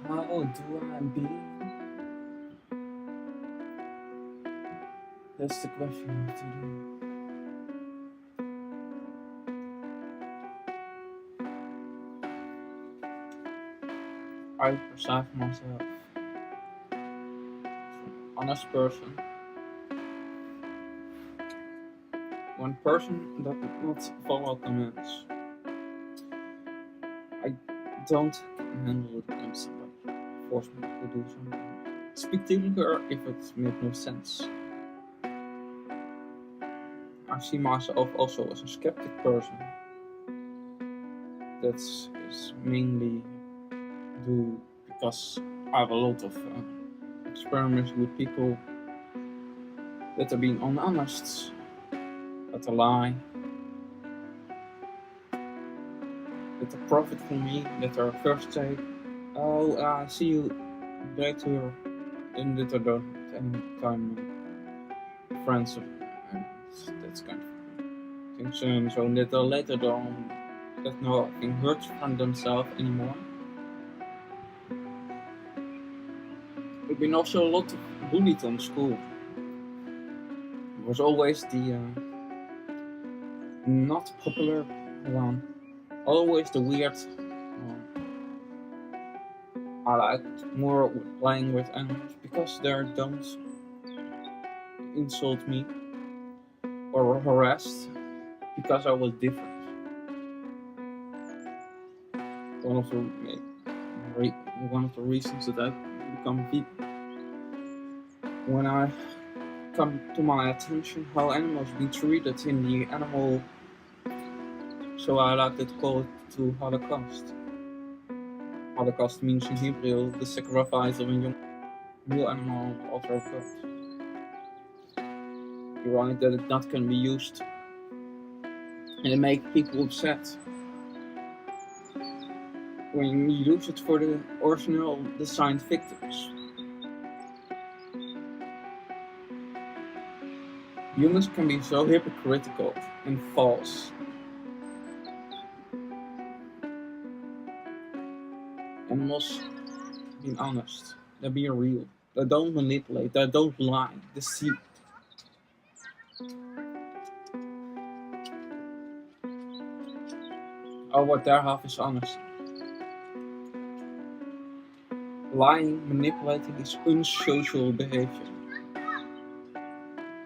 How do I be? That's the question of today. I perceive myself as an honest person. One person that would not follow commands. I don't handle it when somebody force me to do something. Speak to her if it makes no sense. I see myself also as a skeptic person. That is mainly due because I have a lot of experiments with people that are being honest, that are lie, that are profit from me, that are first say, oh, I see you later, and that are don't any time friends of that's kind of things. So that are later on that nothing hurts from themselves anymore. I've been also a lot bullied on school. It was always the not popular one, always the weird one. I liked more playing with animals because they don't insult me or harassed because I was different. One of the one of the reasons that I become vegan. When I come to my attention how animals be treated in the animal, so I like to call it to Holocaust. Holocaust means in Hebrew the sacrifice of a young real animal on the altar of God. Ironic that it not can be used, and it makes people upset when you use it for the original designed victims. Humans can be so hypocritical and false. Animals being honest, they're being real, they don't manipulate, they don't lie, deceive. Oh, what their half is honest. Lying, manipulating is unsocial behavior.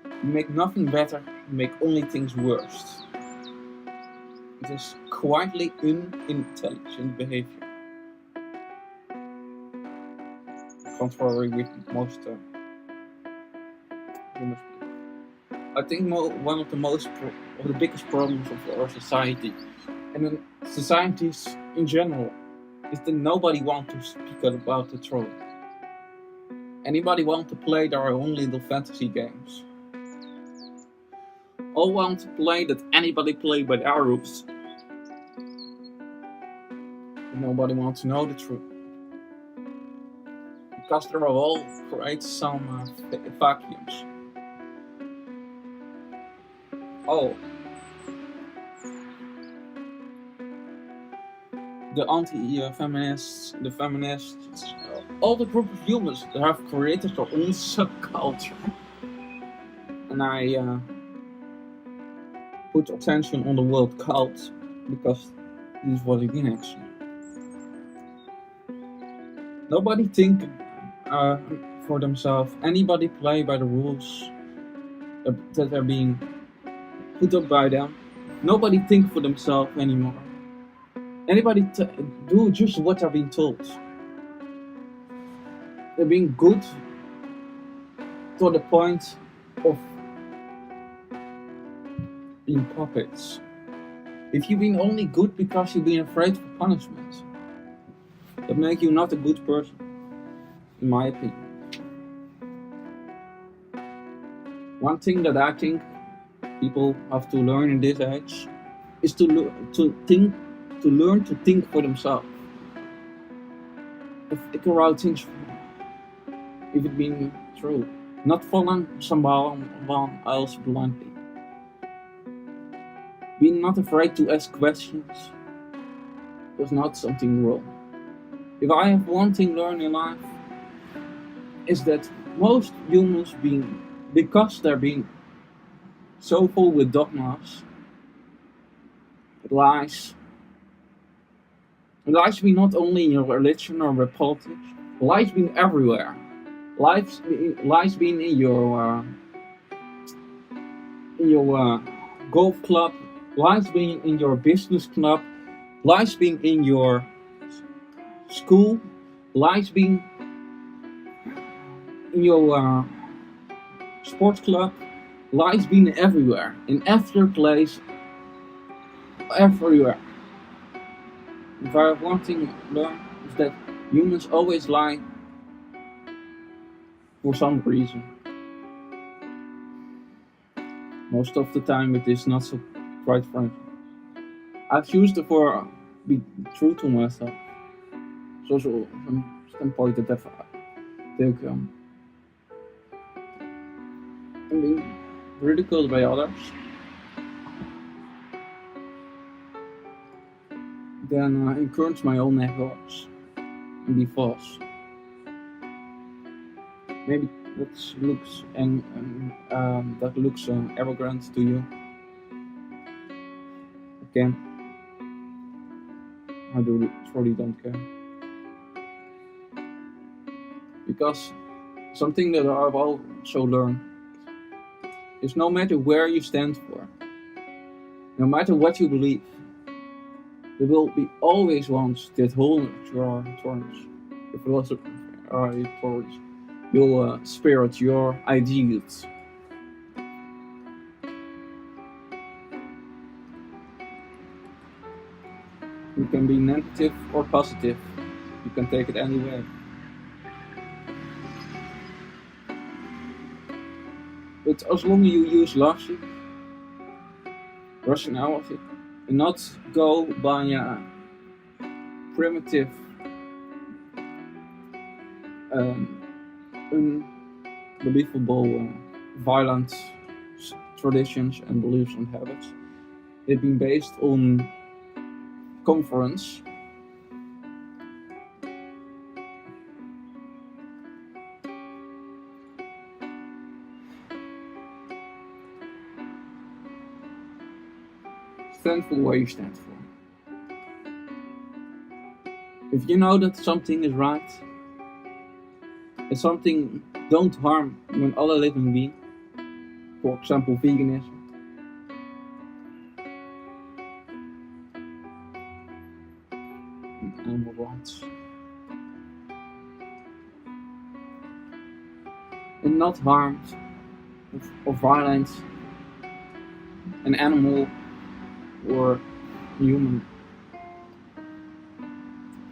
You make nothing better, you make only things worse. It is quietly unintelligent behavior. Contrary with most human people. I think one of the of the biggest problems of our society, and in societies in general, is that nobody wants to speak about the truth. Anybody want to play their own little fantasy games. All want to play that anybody play by their rules. But nobody wants to know the truth. Because they all create some vacuums. Oh, the anti-feminists, the feminists, all the group of humans that have created their own subculture. And I put attention on the word cult because this is what it is actually. Nobody think for themselves. Anybody play by the rules that are being put up by them. Nobody think for themselves anymore. Anybody do just what they're being told. They're being good to the point of being puppets. If you've been only good because you've been afraid of punishment, that makes you not a good person, in my opinion. One thing that I think people have to learn in this age is to learn to think for themselves. Figure out things if it being true, not following someone else blindly. Being not afraid to ask questions was not something wrong. if I have one thing learned in life, is that most humans because they're being so full with dogmas, lies, lies being not only in your religion or your politics, lies being everywhere. Lies being in your golf club, lies being in your business club, lies being in your school, lies being in your sports club, lies being everywhere, in every place, everywhere. If I have one thing to learn, is that humans always lie for some reason. Most of the time it is not so quite friendly. I've used it for be true to myself. Zoals een standpoint dat even take and being ridiculed by others. Then encourage my own efforts and be false. Maybe that looks arrogant to you. Again, I truly don't care. Because something that I've also learned is no matter where you stand for, no matter what you believe, there will be always ones that hold your thorns, your philosophy, or your thorns, your spirit, your ideals. You can be negative or positive. You can take it any way. But as long as you use logic, rationality, and not go by a primitive, unbelievable, violent traditions and beliefs and habits, they've been based on conference. Stand for what you stand for. If you know that something is right, and something don't harm one other living being, for example veganism, and animal rights, and not harmed or violent an animal or human,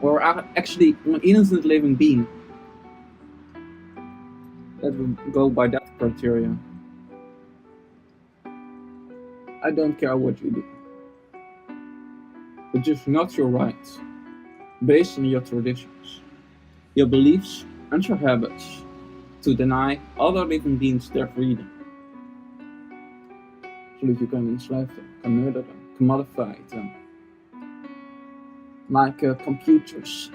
or actually an innocent living being, that would go by that criteria. I don't care what you do, but just not your rights, based on your traditions, your beliefs and your habits, to deny other living beings their freedom, so that you can enslave them, can murder them, commodify them, like computers,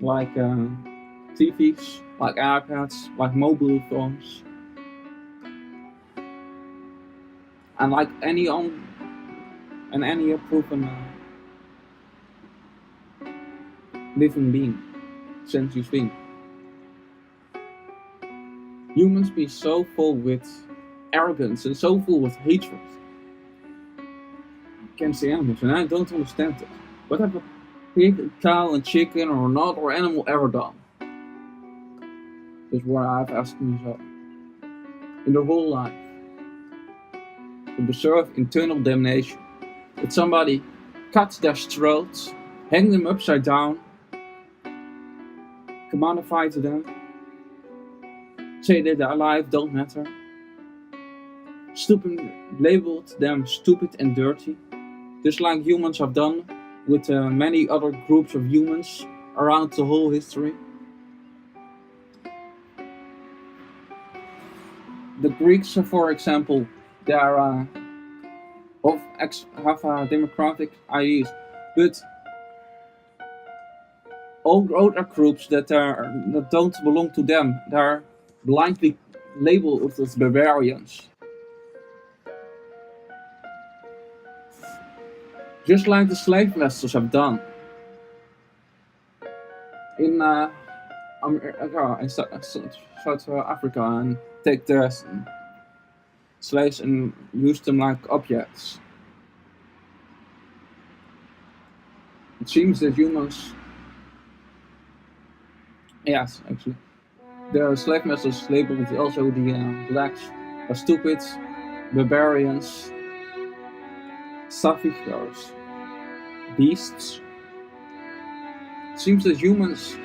like TVs, like iPads, like mobile phones, and like any proven living being, sentient being. Humans be so full with arrogance and so full with hatred against the animals, and I don't understand it. What have a pig, cow, and chicken or another animal ever done? Is what I've asked myself in their whole life, to deserve eternal damnation. That somebody cuts their throats, hang them upside down, commodify to them, say that their life don't matter, labeled them stupid and dirty, just like humans have done with many other groups of humans around the whole history. The Greeks, for example, they are have democratic ideas, but all other groups that don't belong to them, they're blindly labeled as barbarians. Just like the slave masters have done in South Africa, and take their slaves and use them like objects. It seems that humans, yes, actually, the slave masters labeled also the blacks as stupid, barbarians, savages, beasts. It seems that humans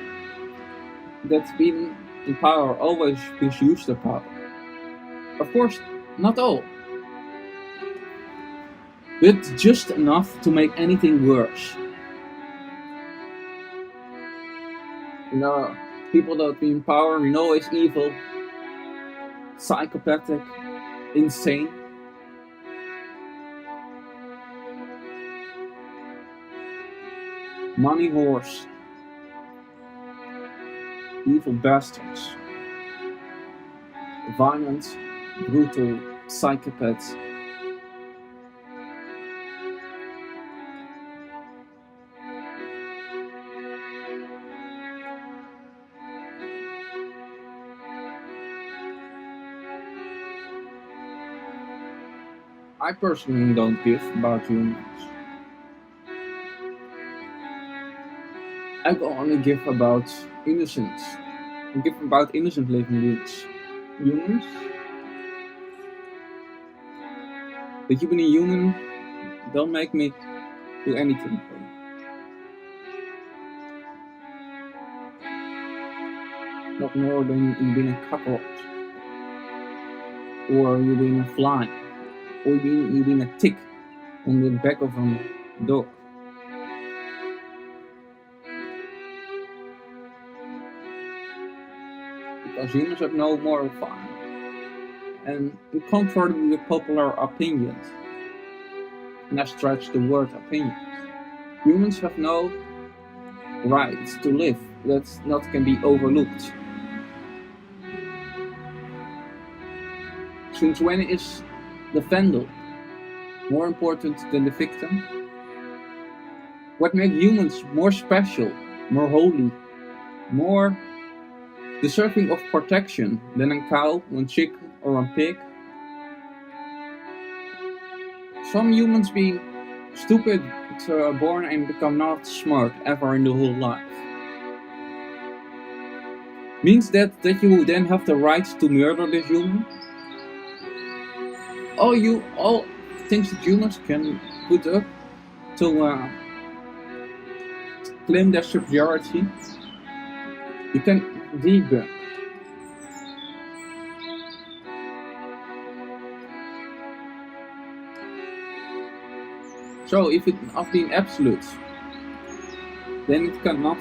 that been in power always misuse their power. Of course, not all, but just enough to make anything worse. People that be in power, we know is evil, psychopathic, insane. Money whores, evil bastards, violent, brutal psychopaths. I personally don't give about humans. I can only give about innocence. I give about innocent living beings. Humans? That you being a human don't make me do anything for you. Not more than you being a cockroach. Or you being a fly. Or you being a tick on the back of a dog. Because humans have no moral fiber. And in contrary to the popular opinions, and I stretch the word opinions, humans have no right to live that not can be overlooked. Since when is the vandal more important than the victim? What makes humans more special, more holy, more deserving of protection than a cow, a chicken, or a pig? Some humans being stupid born and become not smart ever in the whole life. Means that you then have the right to murder this human? All things that humans can put up to claim their superiority, you can debunk. So if it not being absolute, then it cannot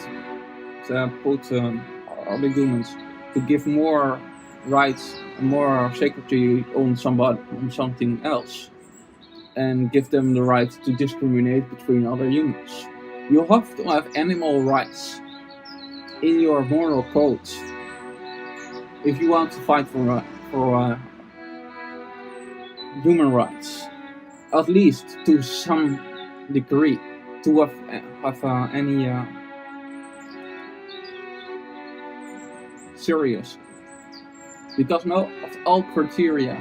put other humans to give more rights and more security on something else, and give them the right to discriminate between other humans. You have to have animal rights in your moral code if you want to fight for human rights, at least to some degree, to have any serious. Because not all criteria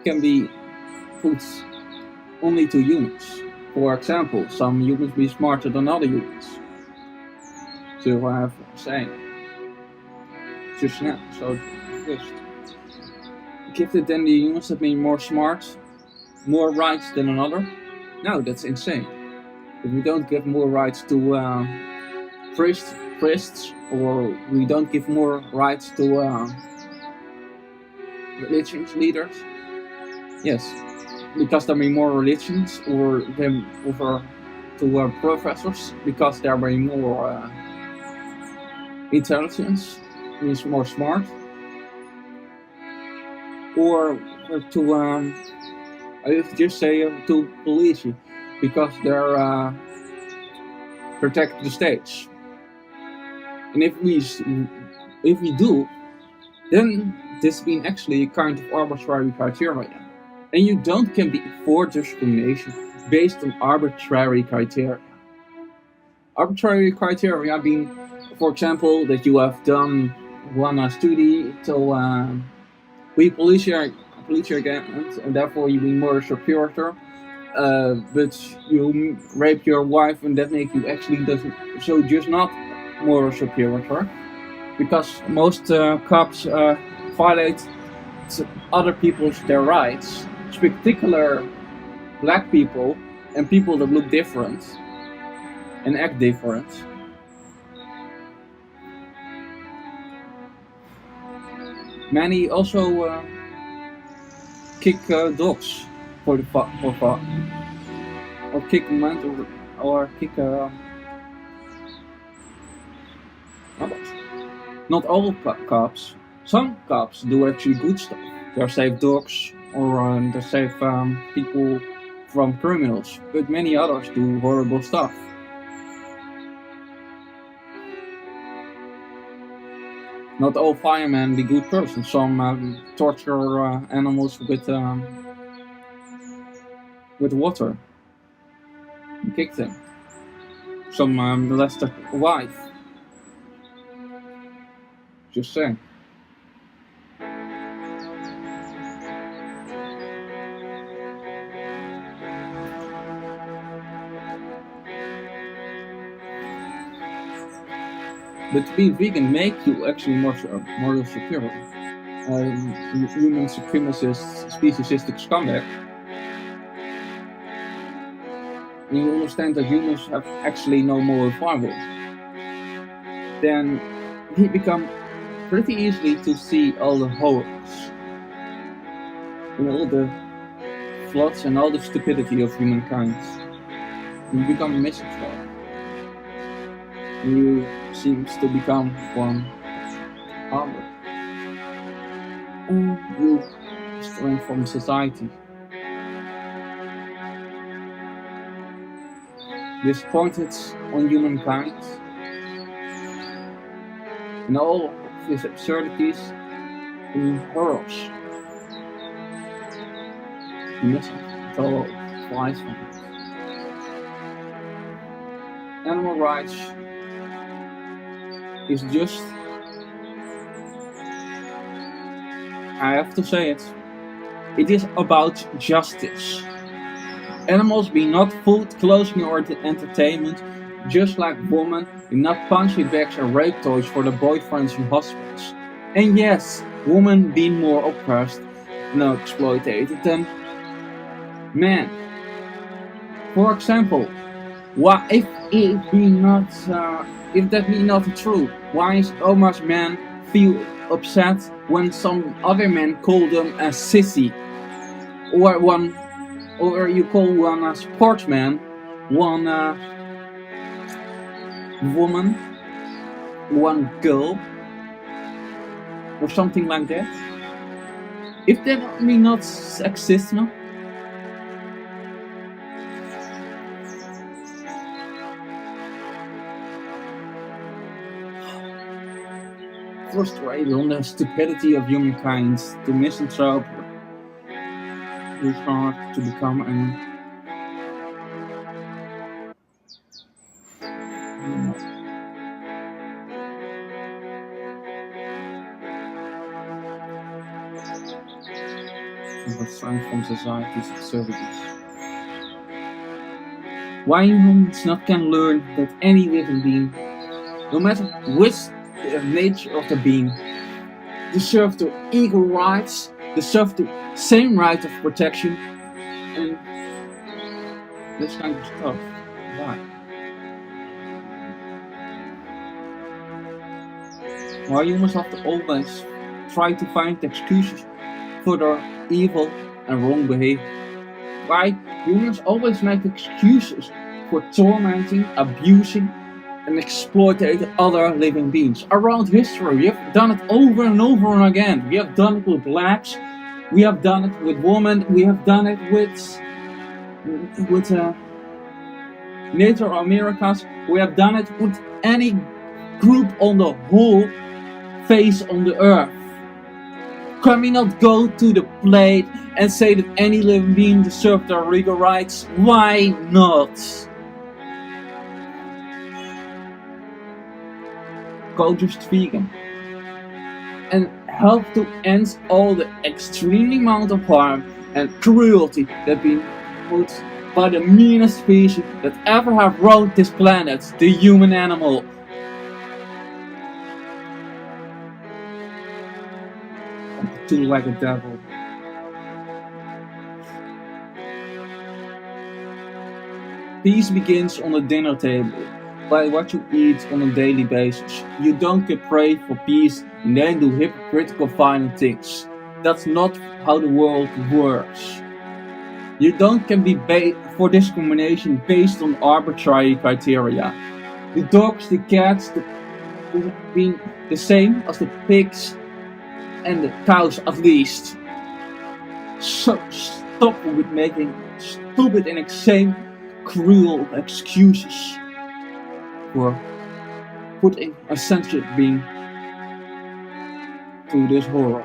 can be put only to humans. For example, some humans be smarter than other humans. So I have saying just now. So just give it then the humans that mean more smart, more rights than another? No, that's insane. If we don't give more rights to priests, or we don't give more rights to religious leaders, yes, because there are more religions, or them over to professors because there are more intelligence, means more smart, or to I would just say to police because they're protect the states. And if we do, then this being actually a kind of arbitrary criteria. And you can be for discrimination based on arbitrary criteria. Arbitrary criteria being, for example, that you have done one study to be police agent, and therefore you be more superior. But you rape your wife, and that make you actually doesn't so just not more superior, because most cops violate other people's their rights, in particular black people and people that look different and act different. Many also kick dogs for the or kick men or kick others. Not all cops. Some cops do actually good stuff. They save dogs or they save people from criminals, but many others do horrible stuff. Not all firemen be good persons. Some torture animals with water and kick them. Some molest their wife. Just saying. But to be vegan make you actually more superior. Human supremacist, speciesistic scumbag. And you understand that humans have actually no moral fiber. Then he become pretty easily to see all the horrors and all the flaws and all the stupidity of humankind. You become a misanthrope. You seems to become one armor. And you strain from society. Disappointed on humankind and all of his absurdities and horrors. Missing it all flies from it. Animal rights is just, I have to say it is about justice. Animals be not food, clothing or entertainment, just like women be not punching bags or rape toys for their boyfriends in hospitals. And yes, women be more oppressed and exploited than men. For example, why if that be not true, why is so much men feel upset when some other men call them a sissy, or you call one a sportsman, one woman, one girl, or something like that? If that be not sexism, frustrated on the stupidity of humankind, the misanthrope who start to become an sign from society's absurdities. Why humans not can learn that any living being, no matter which the nature of the being, deserve the equal rights, deserve the same right of protection, and this kind of stuff. Why? Why humans have to always try to find excuses for their evil and wrong behavior? Why humans always make excuses for tormenting, abusing, and exploiting other living beings. Around history, we have done it over and over again. We have done it with blacks, we have done it with women, we have done it with Native Americans, we have done it with any group on the whole face on the earth. Can we not go to the plate and say that any living being deserves their legal rights? Why not? Go just vegan and help to end all the extreme amount of harm and cruelty that been put by the meanest species that ever have roamed this planet, the human animal. And the two-legged devil. Peace begins on the dinner table, by what you eat on a daily basis. You don't get pray for peace and then do hypocritical violent things. That's not how the world works. You don't can be for discrimination based on arbitrary criteria. The dogs, the cats, being the same as the pigs and the cows at least. So stop with making stupid and insane cruel excuses for putting a sentient being through this horror.